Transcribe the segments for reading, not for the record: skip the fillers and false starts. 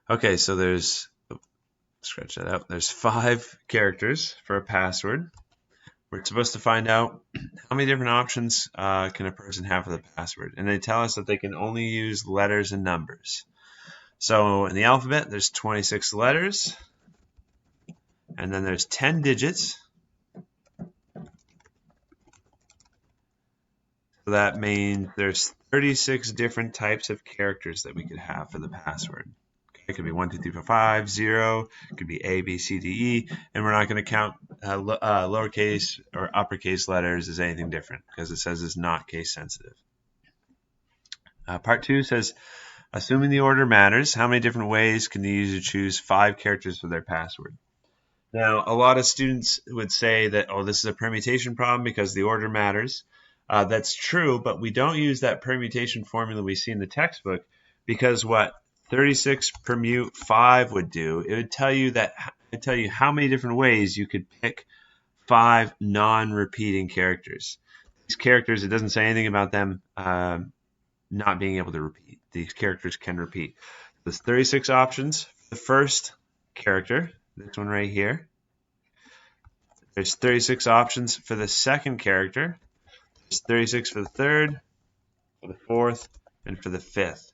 Okay, so scratch that out. There's 5 characters for a password. We're supposed to find out how many different options can a person have for the password. And they tell us that they can only use letters and numbers. So in the alphabet, there's 26 letters. And then there's 10 digits. So that means there's 36 different types of characters that we could have for the password. It could be 1, 2, 3, 4, 5, 0. It could be A, B, C, D, E. And we're not going to count lowercase or uppercase letters as anything different because it says it's not case sensitive. Part 2 says, assuming the order matters, how many different ways can the user choose 5 characters for their password? Now, a lot of students would say that, oh, this is a permutation problem because the order matters. That's true, but we don't use that permutation formula we see in the textbook because what 36 permute 5 would do, it would tell you how many different ways you could pick 5 non-repeating characters. These characters, it doesn't say anything about them not being able to repeat. These characters can repeat. There's 36 options for the first character, this one right here. There's 36 options for the second character. There's 36 for the third, for the fourth, and for the fifth.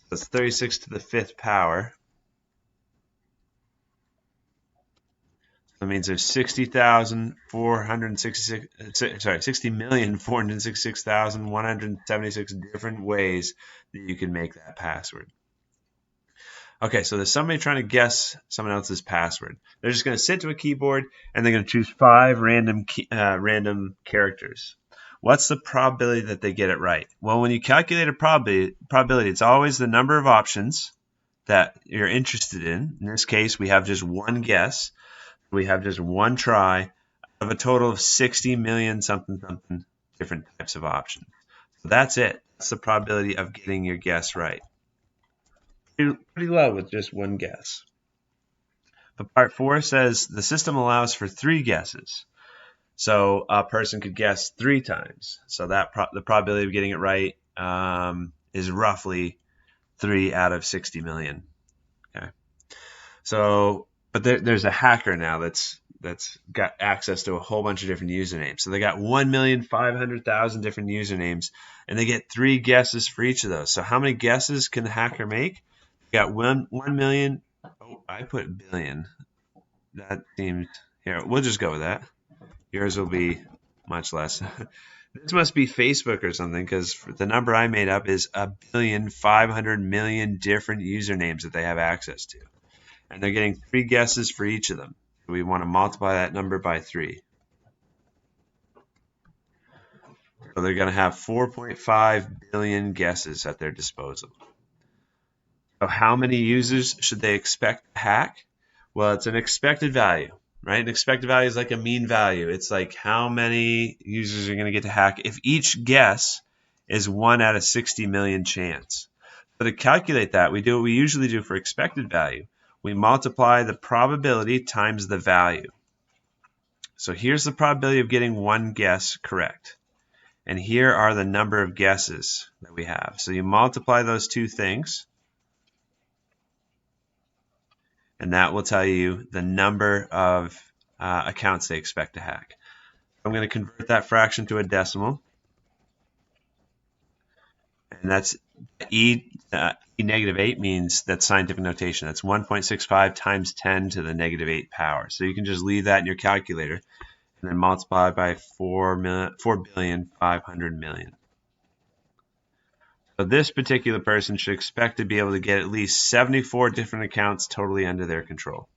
So it's 36 to the 5th power. So that means there's 60,466,176 different ways that you can make that password. Okay, so there's somebody trying to guess someone else's password. They're just going to sit to a keyboard and they're going to choose 5 random characters. What's the probability that they get it right? Well, when you calculate a probability, it's always the number of options that you're interested in. In this case, we have just one guess. We have just one try of a total of 60 million something different types of options. So that's it. That's the probability of getting your guess right. Pretty low with just one guess. But part 4 says the system allows for 3 guesses. So a person could guess 3 times. So that the probability of getting it right is roughly 3 out of 60 million. Okay. So, but there's a hacker now that's got access to a whole bunch of different usernames. So they got 1,500,000 different usernames, and they get 3 guesses for each of those. So how many guesses can the hacker make? Got 1 million. Oh, I put billion. That seems here. We'll just go with that. Yours will be much less. This must be Facebook or something because the number I made up is 1,500,000,000 different usernames that they have access to, and they're getting 3 guesses for each of them. We want to multiply that number by 3. So they're going to have 4.5 billion guesses at their disposal. So how many users should they expect to hack? Well, it's an expected value, right? An expected value is like a mean value. It's like how many users are going to get to hack if each guess is 1 out of 60 million chance. So to calculate that, we do what we usually do for expected value. We multiply the probability times the value. So here's the probability of getting 1 guess correct. And here are the number of guesses that we have. So you multiply those 2 things, and that will tell you the number of accounts they expect to hack. I'm going to convert that fraction to a decimal, and that's e negative 8 means that's scientific notation. That's 1.65 times 10 to the negative 8 power. So you can just leave that in your calculator and then multiply by 4,500,000,000. So this particular person should expect to be able to get at least 74 different accounts totally under their control.